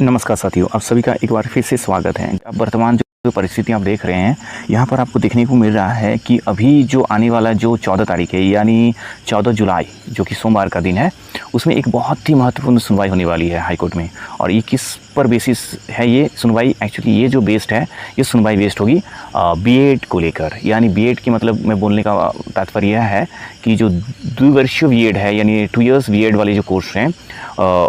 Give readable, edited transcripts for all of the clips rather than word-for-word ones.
नमस्कार साथियों, आप सभी का एक बार फिर से स्वागत है। अब वर्तमान जो परिस्थिति आप देख रहे हैं, यहाँ पर आपको देखने को मिल रहा है कि अभी जो आने वाला जो 14 तारीख है, यानी 14 जुलाई जो कि सोमवार का दिन है, उसमें एक बहुत ही महत्वपूर्ण सुनवाई होने वाली है हाई कोर्ट में। और ये किस पर बेसिस है ये सुनवाई? एक्चुअली ये जो बेस्ड है, ये सुनवाई बेस्ड होगी बीएड को लेकर। यानी बीएड की मतलब मैं बोलने का तात्पर्य यह है कि जो द्विवर्षीय बीएड है, यानी 2 इयर्स बीएड वाले जो कोर्स हैं,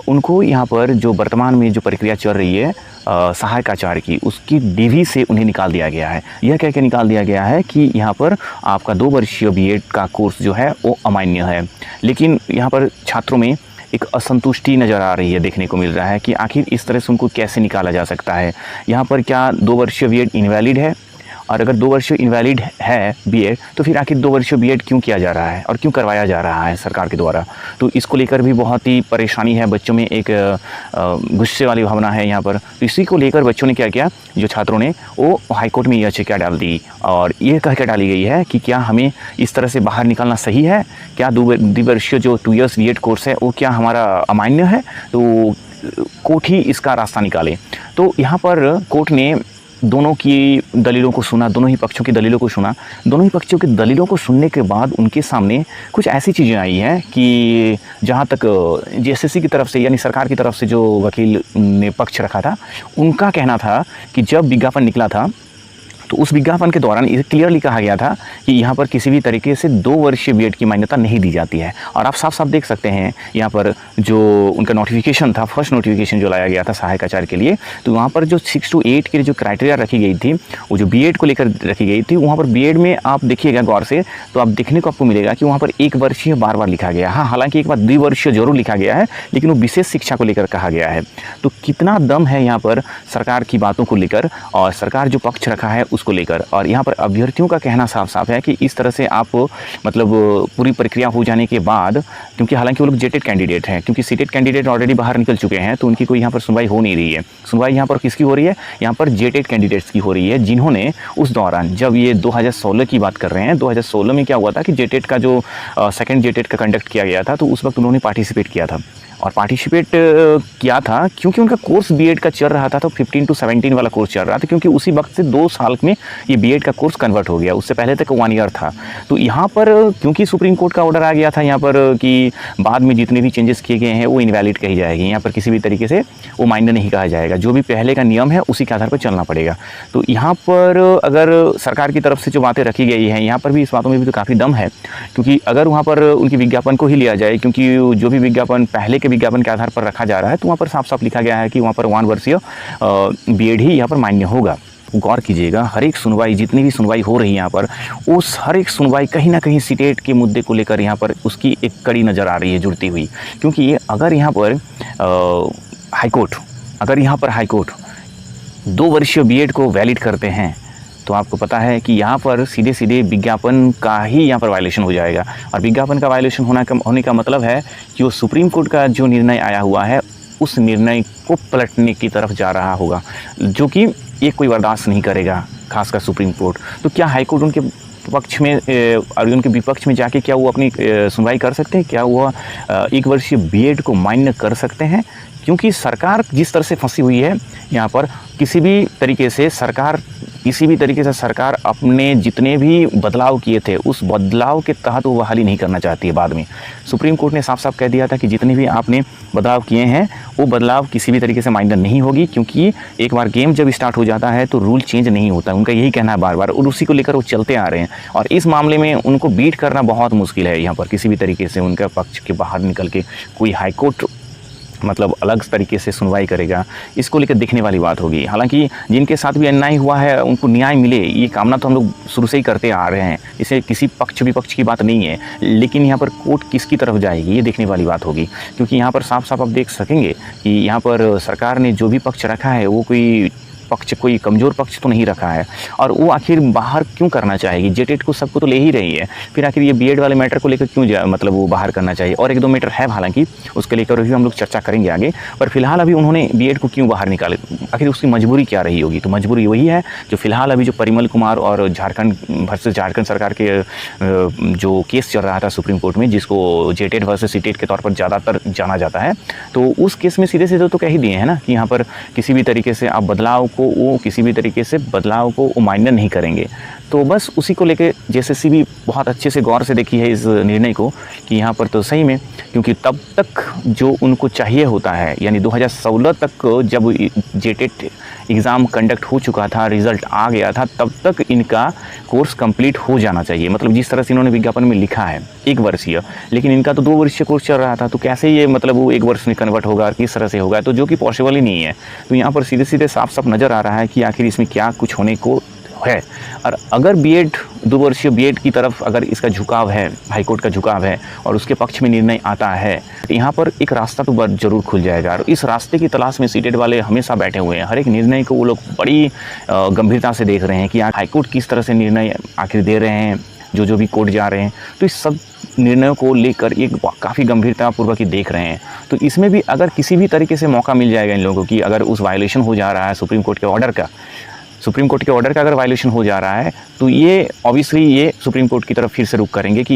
उनको यहाँ पर जो वर्तमान में जो प्रक्रिया चल रही है सहायक आचार्य की, उसकी डिवी से उन्हें निकाल दिया गया है। यह कह के निकाल दिया गया है कि यहाँ पर आपका 2 वर्षीय बीएड का कोर्स जो है वो अमान्य है। लेकिन यहाँ पर छात्रों में एक असंतुष्टि नज़र आ रही है, देखने को मिल रहा है कि आखिर इस तरह से उनको कैसे निकाला जा सकता है। यहाँ पर क्या 2 वर्षीय बीएड इनवैलिड है? और अगर 2 वर्षीय इनवैलिड है बीएड, तो फिर आखिर 2 वर्षीय बीएड क्यों किया जा रहा है और क्यों करवाया जा रहा है सरकार के द्वारा? तो इसको लेकर भी बहुत ही परेशानी है, बच्चों में एक गुस्से वाली भावना है यहाँ पर। तो इसी को लेकर बच्चों ने क्या किया, जो छात्रों ने, वो हाईकोर्ट में याचिका डाल दी और ये कह के डाली गई है कि क्या हमें इस तरह से बाहर निकलना सही है? क्या द्विवर्षीय जो 2 इयर्स बीएड कोर्स है वो क्या हमारा अमान्य है? तो कोर्ट ही इसका रास्ता निकाले। तो यहाँ पर कोर्ट ने दोनों की दलीलों को सुना, दोनों ही पक्षों की दलीलों को सुना। दोनों ही पक्षों की दलीलों को सुनने के बाद उनके सामने कुछ ऐसी चीज़ें आई हैं कि जहाँ तक जेएसएससी की तरफ से, यानी सरकार की तरफ से जो वकील ने पक्ष रखा था, उनका कहना था कि जब विज्ञापन निकला था तो उस विज्ञापन के दौरान इसे क्लियरली कहा गया था कि यहाँ पर किसी भी तरीके से 2 वर्षीय बीएड की मान्यता नहीं दी जाती है। और आप साफ साफ देख सकते हैं यहाँ पर जो उनका नोटिफिकेशन था, फर्स्ट नोटिफिकेशन जो लाया गया था सहायक आचार्य के लिए, तो वहाँ पर जो 6 to 8 के जो क्राइटेरिया रखी गई थी, वो जो बीएड को लेकर रखी गई थी, वहाँ पर बीएड में आप देखिएगा गौर से, तो आप देखने को आपको मिलेगा कि वहाँ पर 1 वर्षीय बार बार लिखा गया। हाँ, हालांकि एक बार 2 वर्षीय जरूर लिखा गया है, लेकिन वो विशेष शिक्षा को लेकर कहा गया है। तो कितना दम है यहाँ पर सरकार की बातों को लेकर और सरकार जो पक्ष रखा है उसको लेकर। और यहाँ पर अभ्यर्थियों का कहना साफ साफ है कि इस तरह से आप मतलब पूरी प्रक्रिया हो जाने के बाद, क्योंकि हालांकि वो लोग जेटेड कैंडिडेट हैं, क्योंकि सीटेड कैंडिडेट ऑलरेडी बाहर निकल चुके हैं, तो उनकी कोई यहाँ पर सुनवाई हो नहीं रही है। सुनवाई यहाँ पर किसकी हो रही है? यहाँ पर जेटेड कैंडिडेट्स की हो रही है, जिन्होंने उस दौरान, जब ये 2016 की बात कर रहे हैं, 2016 में क्या हुआ था कि जेटेड का जो सेकेंड जेटेड का कंडक्ट किया गया था, तो उस वक्त उन्होंने पार्टिसिपेट किया था। और पार्टिसिपेट किया था क्योंकि उनका कोर्स बीएड का चल रहा था, तो 15 to 17 वाला कोर्स चल रहा था, क्योंकि उसी वक्त से 2 साल में ये बीएड का कोर्स कन्वर्ट हो गया। उससे पहले तक 1 ईयर था। तो यहाँ पर क्योंकि सुप्रीम कोर्ट का ऑर्डर आ गया था यहाँ पर कि बाद में जितने भी चेंजेस किए गए हैं वो इनवैलिड कही जाएगी, यहाँ पर किसी भी तरीके से वो मान्य नहीं कहा जाएगा। जो भी पहले का नियम है उसी के आधार पर चलना पड़ेगा। तो यहाँ पर अगर सरकार की तरफ से जो बातें रखी गई हैं, यहाँ पर भी इस बातों में भी तो काफ़ी दम है, क्योंकि अगर वहाँ पर उनकी विज्ञापन को ही लिया जाए, क्योंकि जो भी विज्ञापन पहले के विज्ञापन के आधार पर रखा जा रहा है, तो वहाँ पर साफ साफ लिखा गया है कि वहाँ पर 1 वर्षीय बीएड ही यहाँ पर मान्य होगा। गौर कीजिएगा, हर एक सुनवाई, जितनी भी सुनवाई हो रही है यहाँ पर, उस हर एक सुनवाई कहीं ना कहीं सीटेट के मुद्दे को लेकर यहाँ पर उसकी एक कड़ी नज़र आ रही है जुड़ती हुई। क्योंकि अगर यहाँ पर हाईकोर्ट 2 वर्षीय बीएड को वैलिड करते हैं, तो आपको पता है कि यहाँ पर सीधे सीधे विज्ञापन का ही यहाँ पर वायलेशन हो जाएगा। और विज्ञापन का वायलेशन होने का मतलब है कि वो सुप्रीम कोर्ट का जो निर्णय आया हुआ है, उस निर्णय को पलटने की तरफ जा रहा होगा, जो कि ये कोई बर्दाश्त नहीं करेगा, खासकर सुप्रीम कोर्ट। तो क्या हाईकोर्ट उनके पक्ष में और उनके विपक्ष में जाके क्या वो अपनी सुनवाई कर सकते हैं? क्या वो 1 वर्षीय बीएड को मान्य कर सकते हैं? क्योंकि सरकार जिस तरह से फंसी हुई है यहाँ पर, किसी भी तरीके से सरकार अपने जितने भी बदलाव किए थे, उस बदलाव के तहत वो बहाली नहीं करना चाहती है बाद में। सुप्रीम कोर्ट ने साफ साफ कह दिया था कि जितने भी आपने बदलाव किए हैं, वो बदलाव किसी भी तरीके से मान्य नहीं होगी, क्योंकि एक बार गेम जब स्टार्ट हो जाता है तो रूल चेंज नहीं होता। उनका यही कहना है बार बार, और उसी को लेकर वो चलते आ रहे हैं। और इस मामले में उनको बीट करना बहुत मुश्किल है। यहाँ पर किसी भी तरीके से उनका पक्ष के बाहर निकल के कोई हाईकोर्ट मतलब अलग तरीके से सुनवाई करेगा, इसको लेकर देखने वाली बात होगी। हालांकि जिनके साथ भी अन्याय हुआ है उनको न्याय मिले, ये कामना तो हम लोग शुरू से ही करते आ रहे हैं। इसे किसी पक्ष विपक्ष की बात नहीं है, लेकिन यहाँ पर कोर्ट किसकी तरफ जाएगी ये देखने वाली बात होगी। क्योंकि यहाँ पर साफ साफ आप देख सकेंगे कि यहाँ पर सरकार ने जो भी पक्ष रखा है वो कोई पक्ष, कोई कमज़ोर पक्ष तो नहीं रखा है। और वो आखिर बाहर क्यों करना चाहेगी? जेटेट को सबको तो ले ही रही है, फिर आखिर ये बीएड वाले मैटर को लेकर क्यों मतलब वो बाहर करना चाहिए? और 1-2 मैटर है हालांकि, उसके लेकर भी हम लोग चर्चा करेंगे आगे, पर फिलहाल अभी उन्होंने बीएड को क्यों बाहर निकाले? आखिर उसकी मजबूरी क्या रही होगी? तो मजबूरी वही है जो फिलहाल अभी जो परिमल कुमार और झारखंड वर्सेस झारखंड सरकार के जो केस चल रहा था सुप्रीम कोर्ट में, जिसको जेटेट वर्सेस सीटेट के तौर पर ज़्यादातर जाना जाता है, तो उस केस में सीधे सीधे तो कह ही दिए हैं ना कि यहाँ पर किसी भी तरीके से आप बदलाव को वो मान्य नहीं करेंगे। तो बस उसी को लेके जेएसएससी भी बहुत अच्छे से गौर से देखी है इस निर्णय को कि यहाँ पर तो सही में, क्योंकि तब तक जो उनको चाहिए होता है, यानी 2016 तक जब जेटेट एग्ज़ाम कंडक्ट हो चुका था, रिज़ल्ट आ गया था, तब तक इनका कोर्स कंप्लीट हो जाना चाहिए। मतलब जिस तरह से इन्होंने विज्ञापन में लिखा है 1 वर्षीय, लेकिन इनका तो 2 वर्षीय कोर्स चल रहा था, तो कैसे ये मतलब वो 1 वर्ष में कन्वर्ट होगा, किस तरह से होगा? तो जो कि पॉसिबल ही नहीं है। तो यहाँ पर सीधे सीधे साफ साफ नज़र आ रहा है कि आखिर इसमें क्या कुछ होने को है। और अगर बीएड 2 वर्षीय बीएड की तरफ अगर इसका झुकाव है, हाईकोर्ट का झुकाव है और उसके पक्ष में निर्णय आता है, तो यहाँ पर एक रास्ता तो जरूर खुल जाएगा। और इस रास्ते की तलाश में सीटेट वाले हमेशा बैठे हुए हैं। हर एक निर्णय को वो लोग बड़ी गंभीरता से देख रहे हैं कि हाईकोर्ट किस तरह से निर्णय आखिर दे रहे हैं, जो भी कोर्ट जा रहे हैं, तो इस सब निर्णयों को लेकर एक काफ़ी गंभीरतापूर्वक ही देख रहे हैं। तो इसमें भी अगर किसी भी तरीके से मौका मिल जाएगा इन लोगों को कि अगर उस वायलेशन हो जा रहा है सुप्रीम कोर्ट के ऑर्डर का अगर वायलेशन हो जा रहा है, तो ये ऑब्वियसली ये सुप्रीम कोर्ट की तरफ फिर से रुख करेंगे कि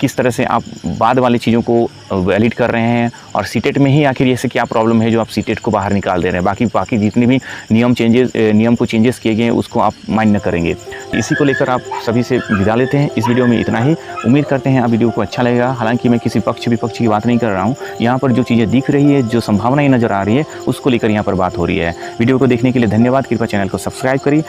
किस तरह से आप बाद वाली चीज़ों को वैलिड कर रहे हैं, और सीटेट में ही आखिर ऐसे क्या प्रॉब्लम है जो आप सीटेट को बाहर निकाल दे रहे हैं। बाकी जितने भी नियम को चेंजेस किए गए हैं उसको आप मान्य करेंगे। इसी को लेकर आप सभी से विदा लेते हैं। इस वीडियो में इतना ही। उम्मीद करते हैं आप वीडियो को अच्छा लगेगा। हालांकि मैं किसी पक्ष विपक्ष की बात नहीं कर रहा हूँ, यहाँ पर जो चीज़ें दिख रही है, जो संभावनाएं नज़र आ रही है, उसको लेकर यहाँ पर बात हो रही है। वीडियो को देखने के लिए धन्यवाद। कृपया चैनल को सब्सक्राइब करिए।